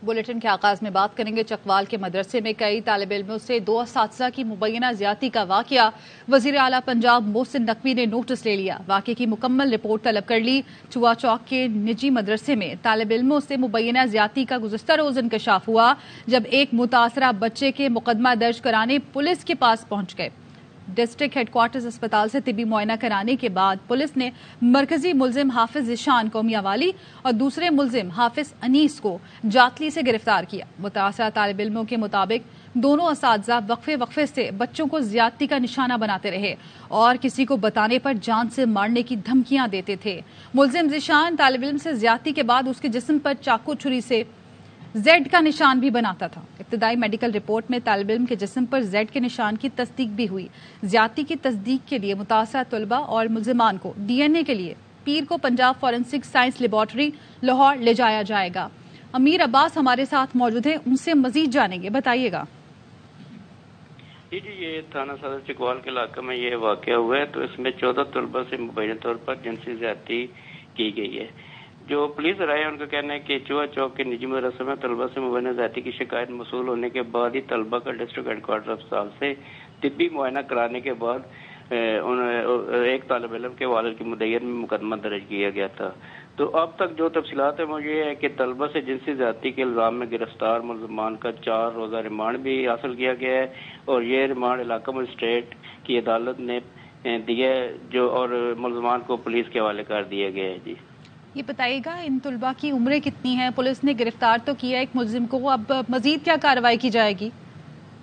Bulletin के आगाज में बात करेंगे चकवाल के मदरसे में कई तालिब इल्मों से 2 असातिज़ा की मुबैना ज्यादती का वाकया। वजीर आला पंजाब मोहसिन नकवी ने नोटिस ले लिया, वाकये की मुकम्मल रिपोर्ट तलब कर ली। चुआ चौक के निजी मदरसे में तालिब इल्मों से मुबैना ज्यादती का गुज़िश्ता रोज इंकशाफ हुआ, जब एक मुतासरा बच्चे के मुकदमा दर्ज कराने पुलिस के पास पहुंच गए। डिस्ट्रिक्ट हेडक्वार्टर्स अस्पताल से तिबी मुआयना कराने के बाद पुलिस ने मरकजी मुलजिम हाफिज ज़ीशान को मियांवाली और दूसरे मुलजिम हाफिज अनीस को जातली से गिरफ्तार किया। मुतासरा तालिब इल्मों के मुताबिक दोनों असातिज़ा वक्फे से बच्चों को ज्यादती का निशाना बनाते रहे और किसी को बताने पर जान से मारने की धमकियां देते थे। मुलजिम ज़ीशान तालिब इल्म से ज्यादती के बाद उसके जिस्म पर चाकू छुरी से जेड का निशान भी बनाता था। इब्तदाई मेडिकल रिपोर्ट में तालिब इल्म के जिस्म पर जेड के निशान की तस्दीक भी हुई। ज्यादती की तस्दीक के लिए मुतासरा तलबा और मुलजिमान को डीएनए के लिए पीर को Punjab forensic science laboratory Lahore ले जाया जाएगा। अमीर अब्बास हमारे साथ मौजूद हैं, उनसे मजीद जानेंगे, बताइएगा। जी, ये थाना सदर चकवाल के इलाके में ये वाकया हुआ है, तो इसमें 14 तलबा से मुबैना तौर पर जिनसी ज्यादती की गई है। जो पुलिस राय है उनका कहना है कि चुआ चौक के निजी मदरसे में तलबा से मुबैना ज्यादती की शिकायत मसूल होने के बाद ही तलबा का डिस्ट्रिक्ट हेडक्वार्टर अस्पताल से तिब्बी मुआयना कराने के बाद एक तालिब इल्म के वालिद की मुद्दईयत में मुकदमा दर्ज किया गया था। तो अब तक जो तफसीलात है मुझे है कि तलबा से जिनसी ज्यादती के इल्जाम में गिरफ्तार मुलजमान का 4 रोज़ा रिमांड भी हासिल किया गया है और ये रिमांड इलाका मजिस्ट्रेट की अदालत ने दिया जो और मुलजमान को पुलिस के हवाले कर दिया गया है। जी, ये बताइएगा, इन तुलबा की उम्रें कितनी हैं? पुलिस ने गिरफ्तार तो किया एक मुलजिम को, अब मजीद क्या कार्रवाई की जाएगी?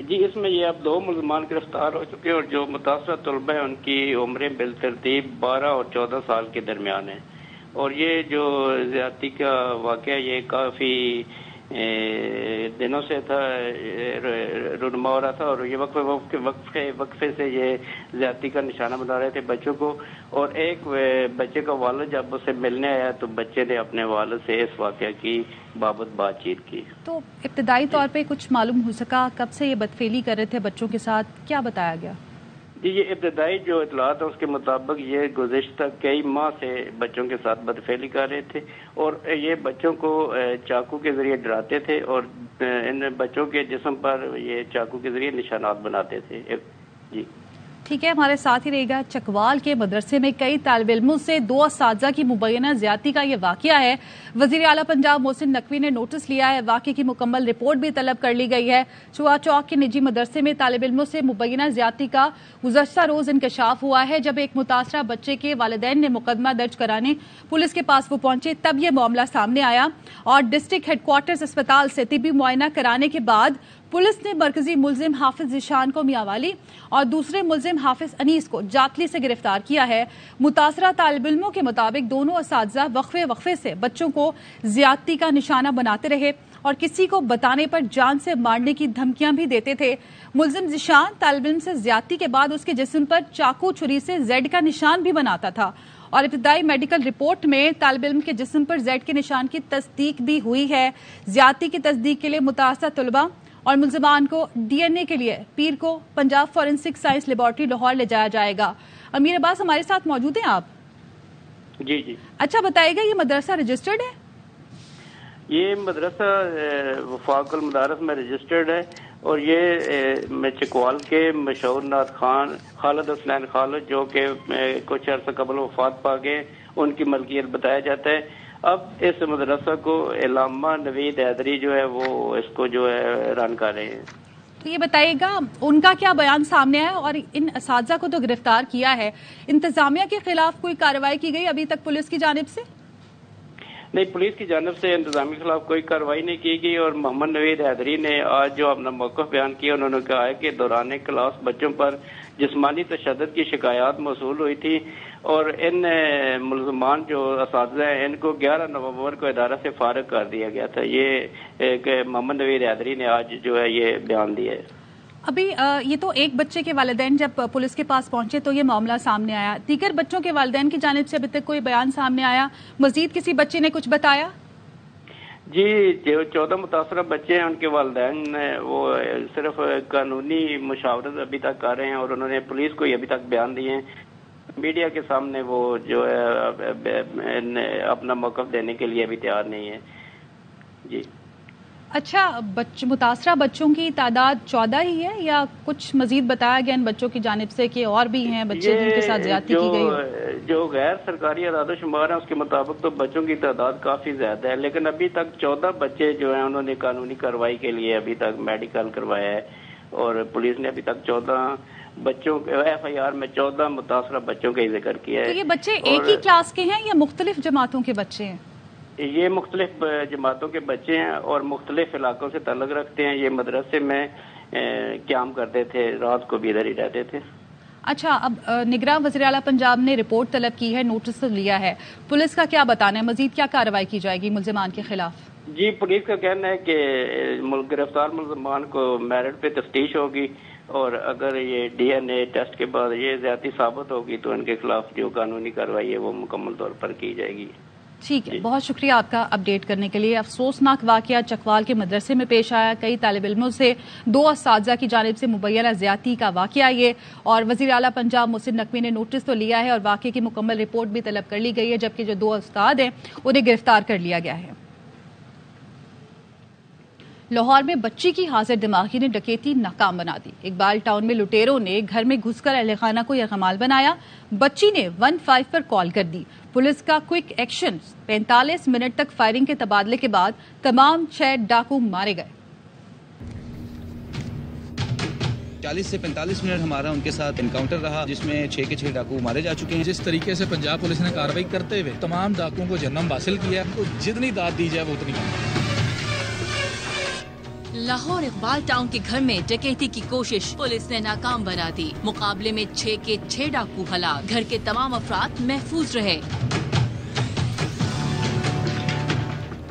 जी, इसमें ये अब 2 मुलजमान गिरफ्तार हो चुके हैं और जो मुतासरा तलबा है उनकी उम्रें बिलतरतीब 12 और 14 साल के दरमियान है। और ये जो ज्यादती का वाकया ये काफ़ी दिनों से था, रुनमा हो रहा था और ये वक्फे से ये ज्यादती का निशाना बना रहे थे बच्चों को। और एक बच्चे का वालिद जब उसे मिलने आया तो बच्चे ने अपने वालिद से इस वाकया की बाबत बातचीत की। तो इब्तदाई तौर पे कुछ मालूम हो सका कब से ये बदफेली कर रहे थे बच्चों के साथ, क्या बताया गया? जी, ये इब्तदाई जो इतलात है उसके मुताबिक ये गुज़िश्ता कई माह से बच्चों के साथ बदफेली कर रहे थे और ये बच्चों को चाकू के जरिए डराते थे और इन बच्चों के जिस्म पर ये चाकू के जरिए निशानात बनाते थे। जी, ठीक है, हमारे साथ ही रहेगा। चकवाल के मदरसे में कई तालिब इल्मों से 2 असातिज़ा की मुबैना ज्यादती का ये वाकया है। वजीर आला पंजाब मोहसिन नकवी ने नोटिस लिया है, वाकये की मुकम्मल रिपोर्ट भी तलब कर ली गई है। चुआ चौक के निजी मदरसे में तालिब इल्मों से मुबैना ज्यादती का गुज़श्ता रोज इंकशाफ हुआ है, जब एक मुतासरा बच्चे के वालिदैन ने मुकदमा दर्ज कराने पुलिस के पास वो पहुंचे, तब ये मामला सामने आया और डिस्ट्रिक्ट हेडक्वार्टर्स अस्पताल से तिबी मुआयना कराने के बाद पुलिस ने मरकजी मुलजिम हाफिज ज़ीशान को मियांवाली और दूसरे मुलजिम हाफिज अनीस को जातली से गिरफ्तार किया है। मुतासरा तालिब इल्मों के मुताबिक दोनों असातिज़ा वक्फे से बच्चों को ज्यादती का निशाना बनाते रहे और किसी को बताने पर जान से मारने की धमकियां भी देते थे। मुलजिम ज़ीशान तालिब इल्म से ज्यादती के बाद उसके जिस्म पर चाकू छुरी से जेड का निशान भी बनाता था और इब्तदाई मेडिकल रिपोर्ट में तालिब इल्म के जिस्म पर जेड के निशान की तस्दीक भी हुई है। ज्यादती की तस्दीक के लिए मुतासरा तलबा और मुलजिमान को डीएनए के लिए पीर को Punjab forensic science laboratory Lahore ले जाया जाएगा। अमीर अब्बास हमारे साथ मौजूद हैं आप? जी। अच्छा बताइएगा, ये मदरसा रजिस्टर्ड है? ये मदरसा वफाकुल मदारस में रजिस्टर्ड है और ये चकवाल के मशहूर नात खान खालिद हुसैन खालिद जो कि कुछ अर्सा कबल वफात पा गए, उनकी मलकियत बताया जाता है। अब इस मदरसा को इलामा नवीद हैदरी जो है वो इसको जो है रन कर रहे हैं। तो ये बताइएगा, उनका क्या बयान सामने आया और इन असातिज़ा को तो गिरफ्तार किया है, इंतजामिया के खिलाफ कोई कार्रवाई की गई अभी तक पुलिस की जानिब से? नहीं, पुलिस की जानब से इंतजामी के खिलाफ कोई कार्रवाई नहीं की गई और मोहम्मद नवीद हैदरी ने आज जो अपना मौक़िफ़ बयान किया, उन्होंने कहा है कि दौरान क्लास बच्चों पर जिस्मानी तशद्दुद की शिकायत मौसूल हुई थी और इन मुलजमान जो असातिज़ा हैं इनको 11 नवंबर को इदारा से फारिग कर दिया गया था। ये मोहम्मद नवीद हैदरी ने आज जो है ये बयान दिया है। अभी ये तो एक बच्चे के वालिदैन जब पुलिस के पास पहुंचे तो ये मामला सामने आया, दीगर बच्चों के वालिदैन की जानिब से अभी तक कोई बयान सामने आया? मजीद किसी बच्चे ने कुछ बताया? जी, जो 14 मुतासरा बच्चे हैं उनके वालिदैन वो सिर्फ कानूनी मुशावरत अभी तक कर रहे हैं और उन्होंने पुलिस को अभी तक बयान दिए हैं। मीडिया के सामने वो जो है अपना मौक़िफ़ देने के लिए अभी तैयार नहीं है। जी, अच्छा, मुतासरा बच्चों की तादाद 14 ही है या कुछ मजीद बताया गया इन बच्चों की जानिब से कि और भी हैं बच्चे जिनके साथ ज्यादती की गई? जो गैर सरकारी आदाद-ओ-शुमार है उसके मुताबिक तो बच्चों की तादाद काफी ज्यादा है, लेकिन अभी तक 14 बच्चे जो हैं उन्होंने कानूनी कार्रवाई के लिए अभी तक मेडिकल करवाया है और पुलिस ने अभी तक 14 बच्चों FIR में 14 मुतासरा बच्चों का ही जिक्र किया है। तो ये बच्चे एक ही क्लास के हैं या मुख्तलिफ जमातों के बच्चे हैं? ये मुख्तलिफ जमातों के बच्चे हैं और मुख्तलिफ इलाकों से ताल्लुक रखते हैं। ये मदरसे में क़याम करते थे, रात को भी इधर ही रहते थे। अच्छा, अब निगरान वज़ीर आला पंजाब ने रिपोर्ट तलब की है, नोटिस तो लिया है, पुलिस का क्या बताना है, मजीद क्या कार्रवाई की जाएगी मुल्ज़िमान के खिलाफ? जी, पुलिस का कहना है कि गिरफ्तार मुल्ज़िमान को मेरिट पे तफ्तीश होगी और अगर ये DNA टेस्ट के बाद ये ज़्यादती साबित होगी तो इनके खिलाफ जो कानूनी कार्रवाई है वो मुकम्मल तौर पर की जाएगी। ठीक है, बहुत शुक्रिया आपका अपडेट करने के लिए। अफसोसनाक वाकया चकवाल के मदरसे में पेश आया। कई तालिब इल्मों से 2 असातिज़ा की जानिब से मुबैना ज़्यादती का वाकया ये, और वज़ीर आला पंजाब मोहसिन नकवी ने नोटिस तो लिया है और वाकये की मुकम्मल रिपोर्ट भी तलब कर ली गई है, जबकि जो 2 उस्ताद हैं उन्हें गिरफ्तार कर लिया गया है। लाहौर में बच्ची की हाजिर दिमागी ने डकैती नाकाम बना दी। इकबाल टाउन में लुटेरों ने घर में घुसकर अहले खाना को यरगमाल बनाया। बच्ची ने 15 पर कॉल कर दी। पुलिस का क्विक एक्शन, 45 मिनट तक फायरिंग के तबादले के बाद तमाम 6 डाकू मारे गए। 40 से 45 मिनट हमारा उनके साथ एनकाउंटर रहा, जिसमें 6 के 6 डाकू मारे जा चुके हैं। जिस तरीके से पंजाब पुलिस ने कार्रवाई करते हुए तमाम डाकुओं को जन्म हासिल किया, उनको जितनी दाद दी जाए वो उतनी। लाहौर इकबाल टाउन के घर में डकैती की कोशिश पुलिस ने नाकाम बना दी। मुकाबले में 6 के 6 डाकू हलाक, घर के तमाम अफराद महफूज रहे।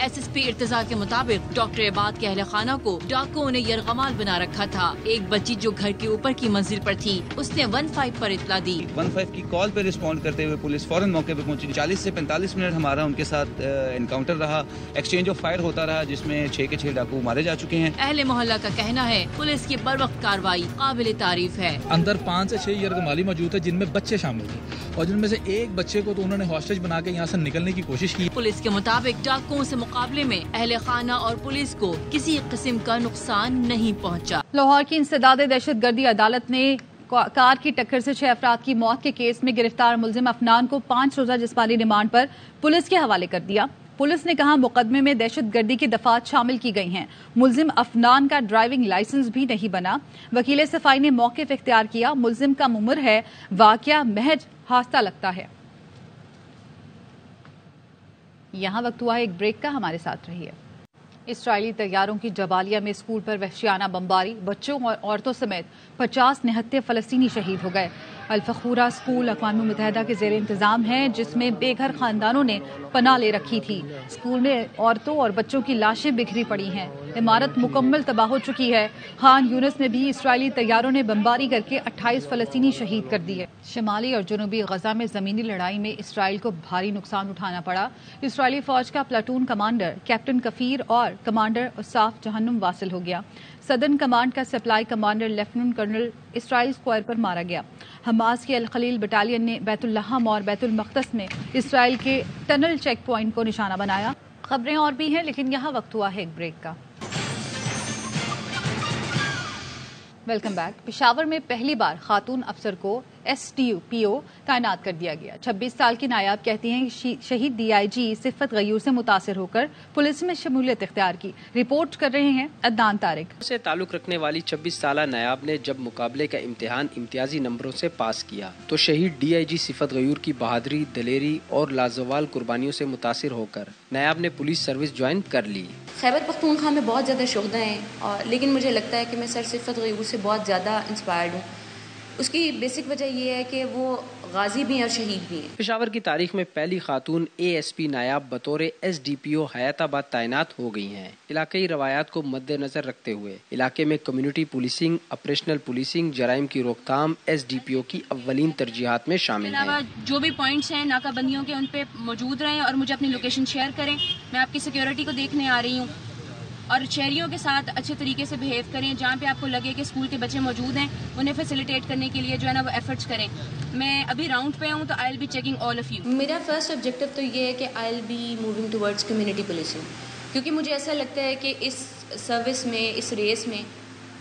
SSP इर्तिजा के मुताबिक डॉक्टर इबाद के अहले खाना को डाकुओं ने यरगमाल बना रखा था। एक बच्ची जो घर के ऊपर की मंजिल पर थी उसने 15 पर इत्तला दी। 15 की कॉल पर रिस्पॉन्ड करते हुए पुलिस फौरन मौके पर पहुंची। 40 से 45 मिनट हमारा उनके साथ एनकाउंटर रहा, एक्सचेंज ऑफ फायर होता रहा, जिसमें 6 के 6 डाकू मारे जा चुके हैं। अहले मोहल्ला का कहना है पुलिस की बर वक्त कार्रवाई काबिल तारीफ है। अंदर 5 से 6 यरगमाली मौजूद है, जिनमें बच्चे शामिल थे और जिनमें से एक बच्चे को तो उन्होंने हॉस्टेज बना के यहाँ से निकलने की कोशिश की। पुलिस के मुताबिक डाकुओं से मुकाबले में अहले खाना और पुलिस को किसी किस्म का नुकसान नहीं पहुंचा। लाहौर की इंसदाद दहशतगर्दी अदालत ने कार की टक्कर से 6 अफराद की मौत के केस में गिरफ्तार मुल्जिम अफनान को 5 रोजा जिस्मानी रिमांड पर पुलिस के हवाले कर दिया। पुलिस ने कहा मुकदमे में दहशतगर्दी की दफात शामिल की गई हैं। मुल्जिम अफनान का ड्राइविंग लाइसेंस भी नहीं बना। वकील सफाई ने मौक़िफ़ इख्तियार किया। मुल्जिम का मुमर है, वाकया महज हादसा लगता है। यहाँ वक्त हुआ है एक ब्रेक का, हमारे साथ रहिए। इस्राइली तैयारों की जबालिया में स्कूल पर वहशियाना बमबारी, बच्चों और औरतों समेत 50 निहत्ते फलस्तीनी शहीद हो गए। अल-फखूरा स्कूल अक़वाम मुत्तहिदा के ज़ेर इंतज़ाम है, जिसमें बेघर खानदानों ने पनाह ले रखी थी। स्कूल में औरतों और बच्चों की लाशें बिखरी पड़ी हैं। इमारत मुकम्मल तबाह हो चुकी है। खान यूनिस में भी इस्राइली तैयारों ने बमबारी करके 28 फलस्तीनी शहीद कर दिए। शिमाली और जनूबी गजा में ज़मीनी लड़ाई में इसराइल को भारी नुकसान उठाना पड़ा। इसराइली फौज का प्लाटून कमांडर कैप्टन कफीर और कमांडर उसाफ जहन्नुम वासिल हो गया। सदर्न कमांड का supply commander lieutenant colonel Israel square पर मारा गया। हमास की अल खलील बटालियन ने बैतुल्लहम और बैतुल मक़दस में इसराइल के टनल चेक पॉइंट को निशाना बनाया। खबरें और भी हैं, लेकिन यहाँ वक्त हुआ है एक ब्रेक का। Welcome back. पेशावर में पहली बार खातून अफसर को SDPO तैनात कर दिया गया। 26 साल की नायाब कहती हैं कि शहीद DIG सिफत गयूर से मुतासिर होकर पुलिस में शमूलियत इख्तियार की। रिपोर्ट कर रहे हैं अदनान तारिक। से ताल्लुक रखने वाली 26 साला नायाब ने जब मुकाबले का इम्तिहान इम्तियाजी नंबरों से पास किया तो शहीद DIG सिफत गयूर की बहादुरी, दलेरी और लाजवाल कुर्बानियों से मुतासिर होकर नायाब ने पुलिस सर्विस ज्वाइन कर ली। खैबर पख्तूनख्वा में बहुत ज़्यादा शुहदा हैं, लेकिन मुझे लगता है कि मैं सर सिफत गयूर से बहुत ज़्यादा इंस्पायर्ड हूँ। उसकी बेसिक वजह यह है कि वो गाजी भी हैं और शहीद भी हैं। पेशावर की तारीख में पहली खातून ASP नायाब बतौर SDPO हयाताबाद तैनात हो गई हैं। इलाकाई रवायात को मद्देनजर रखते हुए इलाके में कम्युनिटी पुलिसिंग, ऑपरेशनल पुलिसिंग, जराइम की रोकथाम SDPO की अव्वलीन तरजीहात में शामिल है। जो भी पॉइंट्स हैं नाकाबंदियों के, उन पे मौजूद रहें और मुझे अपनी लोकेशन शेयर करें। मैं आपकी सिक्योरिटी को देखने आ रही हूँ और शहरियों के साथ अच्छे तरीके से बिहेव करें। जहाँ पे आपको लगे कि स्कूल के बच्चे मौजूद हैं, उन्हें फैसिलिटेट करने के लिए जो है ना वो एफर्ट्स करें। मैं अभी राउंड पे हूँ तो I will be checking all of you. मेरा फर्स्ट ऑब्जेक्टिव तो ये है कि I will be moving towards community policing. کیونکہ مجھے ایسا لگتا ہے کہ اس سروس میں، اس ریس میں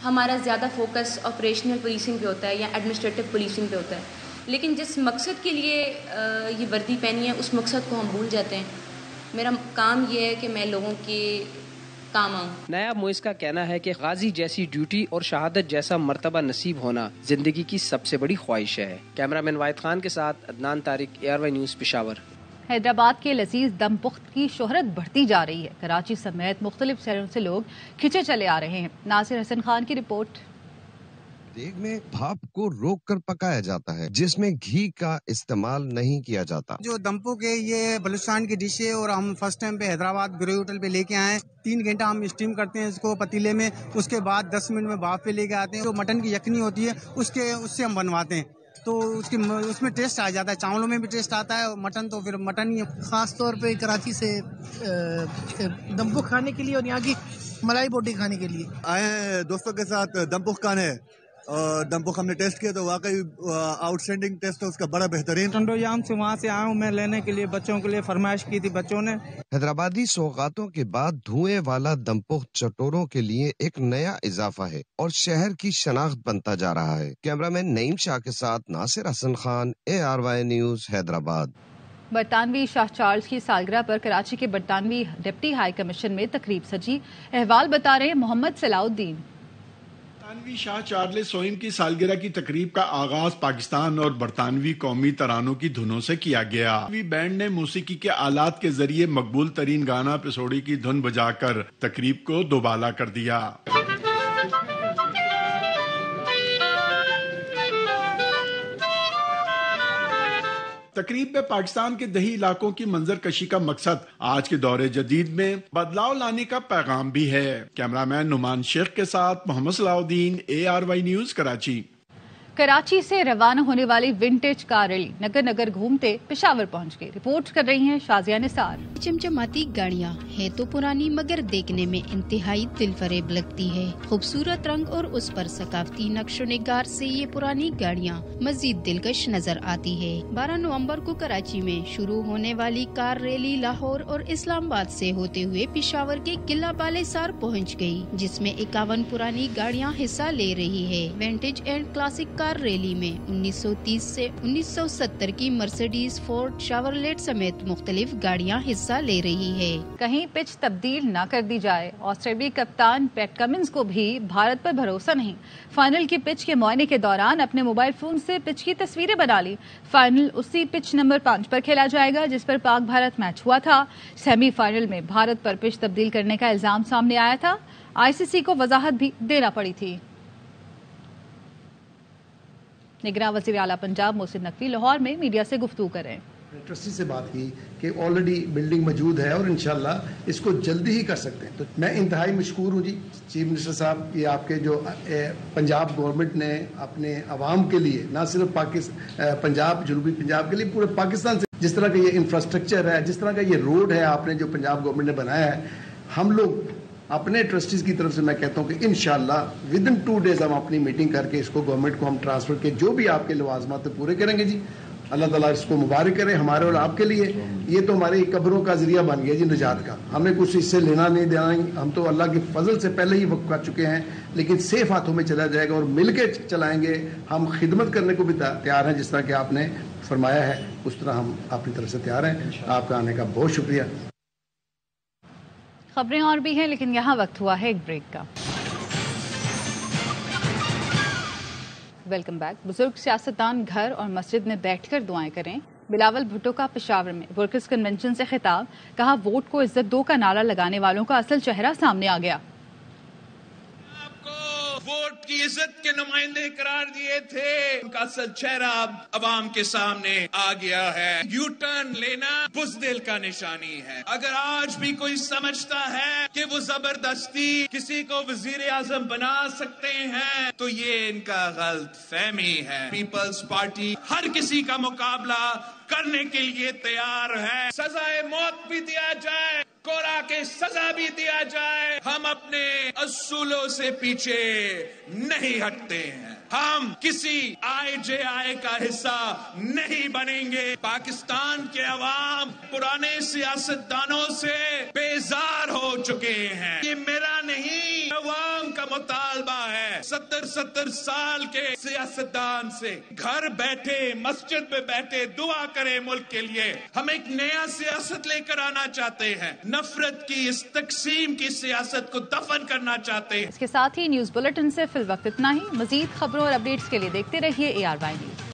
ہمارا زیادہ فوکس آپریشنل پولیسنگ پہ ہوتا ہے یا ایڈمنسٹریٹو پولیسنگ پہ ہوتا ہے، لیکن جس مقصد کے لیے یہ وردی پہنی ہے اس مقصد کو ہم بھول جاتے ہیں. میرا کام یہ ہے کہ میں لوگوں کے کام آؤں. نایاب معز کا کہنا ہے کہ غازی جیسی ڈیوٹی اور شہادت جیسا مرتبہ نصیب ہونا زندگی کی سب سے بڑی خواہش ہے. کیمرہ مین واحد خان کے ساتھ عدنان طارق، ARY نیوز، پشاور. حیدرآباد کے لذیذ دم پخت کی شہرت بڑھتی جا رہی ہے. کراچی سمیت مختلف شہروں سے لوگ کھنچے چلے آ رہے ہیں. ناصر حسن خان کی رپورٹ. دیگ میں بھاپ کو روک کر پکایا جاتا ہے جس میں گھی کا استعمال نہیں کیا جاتا. جو دمپو کے یہ بلوچستان کی ڈش ہے اور ہم فرسٹ ٹائم پہ حیدرآباد گروی ہوٹل پہ لے کے آئے ہیں. 3 گھنٹہ ہم اسٹیم کرتے ہیں اس کو پتیلے میں، اس کے بعد 10 منٹ میں بھاپ پہ لے کے آتے ہیں. جو مٹن کی یخنی ہوتی ہے اس سے ہم بنواتے ہیں تو اس میں ٹیسٹ آ جاتا ہے. چاولوں میں بھی ٹیسٹ آتا ہے، مٹن تو پھر مٹن ہی. خاص طور پہ کراچی سے دمپو کھانے کے لیے اور یہاں کی ملائی بوٹی کھانے کے لیے آئے ہیں دوستوں کے ساتھ. دمپو کھانے اور دمپو ہم نے ٹیسٹ کیا تو واقعی آؤٹ اسٹینڈنگ ٹیسٹ ہے اس کا، بڑا بہترین. ٹنڈو یام سے وہاں سے آیا ہوں میں لینے کے لیے، بچوں کے لیے فرمائش کی تھی بچوں نے. حیدرآبادی سوغاتوں کے بعد دھوئیں والا دمپخ چٹوروں کے لیے ایک نیا اضافہ ہے اور شہر کی شناخت بنتا جا رہا ہے. کیمرہ مین نعیم شاہ کے ساتھ ناصر حسن خان، ARY نیوز، حیدرآباد. برطانوی شاہ چارلز کی سالگرہ پر کراچی کے برطانوی ڈپٹی ہائی کمیشن میں تقریب سجی. احوال بتا رہے محمد صلاح الدین. برطانوی شاہ چارلز سوئم کی سالگرہ کی تقریب کا آغاز پاکستان اور برطانوی قومی ترانوں کی دھنوں سے کیا گیا. بینڈ نے موسیقی کے آلات کے ذریعے مقبول ترین گانا پسوڑی کی دھن بجا کر تقریب کو دوبالا کر دیا. تقریب میں پاکستان کے دیہی علاقوں کی منظر کشی کا مقصد آج کے دور جدید میں بدلاؤ لانے کا پیغام بھی ہے. کیمرہ مین نعمان شیخ کے ساتھ محمد صلاح الدین، ARY نیوز، کراچی. کراچی سے روانہ ہونے والی ونٹیج کار ریلی نگر نگر گھومتے پشاور پہنچ گئی. رپورٹ کر رہی ہیں شازیہ نثار. چمچماتی گاڑیاں ہیں تو پرانی مگر دیکھنے میں انتہائی دل فریب لگتی ہے. خوبصورت رنگ اور اس پر ثقافتی نقش و نگار سے یہ پرانی گاڑیاں مزید دلکش نظر آتی ہے. 12 نومبر کو کراچی میں شروع ہونے والی کار ریلی لاہور اور اسلام آباد سے ہوتے ہوئے پشاور کے قلعہ بالے سار پہنچ گئی، جس میں 51 پرانی گاڑیاں حصہ لے رہی ہے. Vintage and classic car rally میں 1930 سے 1970 کی مرسیڈیز، فورڈ، شاورلیٹ سمیت مختلف گاڑیاں حصہ لے رہی ہے. کہیں پچ تبدیل نہ کر دی جائے. آسٹریلوی کپتان پیٹ کمنز کو بھی بھارت پر بھروسہ نہیں. فائنل کی پچ کے معائنے کے دوران اپنے موبائل فون سے پچ کی تصویریں بنا لی. فائنل اسی پچ نمبر 5 پر کھیلا جائے گا جس پر پاک بھارت میچ ہوا تھا. سیمی فائنل میں بھارت پر پچ تبدیل کرنے کا الزام سامنے آیا تھا. ICC کو وضاحت بھی دینا پڑی تھی. نگراں وزیر اعلیٰ پنجاب محسن نقوی لاہور میں میڈیا سے گفتگو کریں. ٹرسٹی سے بات کی کہ آلریڈی بلڈنگ موجود ہے اور انشاءاللہ اس کو جلدی ہی کر سکتے ہیں. تو میں انتہائی مشکور ہوں جی چیف منسٹر صاحب، یہ آپ کے جو پنجاب گورنمنٹ نے اپنے عوام کے لیے، نہ صرف پنجاب، جنوبی پنجاب کے لیے، پورے پاکستان سے جس طرح کا یہ انفراسٹرکچر ہے، جس طرح کا یہ روڈ ہے آپ نے جو پنجاب گورنمنٹ نے بنایا ہے، ہم لوگ اپنے ٹرسٹیز کی طرف سے میں کہتا ہوں کہ انشاءاللہ ودن 2 days ہم اپنی میٹنگ کر کے اس کو گورنمنٹ کو ہم ٹرانسفر کے جو بھی آپ کے لوازمات پورے کریں گے جی. اللہ تعالیٰ اس کو مبارک کرے ہمارے اور آپ کے لیے. یہ تو ہماری قبروں کا ذریعہ بن گیا جی نجات کا. ہمیں کچھ اس سے لینا نہیں دینا، ہم تو اللہ کے فضل سے پہلے ہی وقف کر چکے ہیں، لیکن سیف ہاتھوں میں چلا جائے گا اور مل کے چلائیں گے. ہم خدمت کرنے کو بھی تیار ہیں، جس طرح کہ آپ نے فرمایا ہے اس طرح ہم اپنی طرف سے تیار ہیں. آپ کا آنے کا بہت شکریہ. خبریں اور بھی ہیں لیکن یہاں وقت ہوا ہے ایک بریک کا. Welcome back. بزرگ سیاستدان گھر اور مسجد میں بیٹھ کر دعائیں کریں. بلاول بھٹو کا پشاور میں ورکرز کنونشن سے خطاب. کہا ووٹ کو عزت دو کا نعرہ لگانے والوں کا اصل چہرہ سامنے آ گیا. ووٹ کی عزت کے نمائندے قرار دیے تھے، ان کا اصل چہرہ عوام کے سامنے آ گیا ہے. یو ٹرن لینا بزدل کا نشانی ہے. اگر آج بھی کوئی سمجھتا ہے کہ وہ زبردستی کسی کو وزیر اعظم بنا سکتے ہیں تو یہ ان کا غلط فہمی ہے. پیپلز پارٹی ہر کسی کا مقابلہ کرنے کے لیے تیار ہے. سزائے موت بھی دیا جائے، کورا کے سزا بھی دیا جائے، ہم اپنے اصولوں سے پیچھے نہیں ہٹتے ہیں. ہم کسی IJI کا حصہ نہیں بنیں گے. پاکستان کے عوام پرانے سیاستدانوں سے بیزار ہو चुके हैं। ये मेरा नहीं, अवाम का मुतालबा है। 70 साल के सियासतदान से घर बैठे मस्जिद में बैठे दुआ करें मुल्क के लिए। हम एक नया सियासत लेकर आना चाहते हैं, नफरत की इस तकसीम की सियासत को दफन करना चाहते हैं। इसके साथ ही न्यूज बुलेटिन से फिल वक्त इतना ही। मजीद खबरों और अपडेट्स के लिए देखते रहिए ARY न्यूज।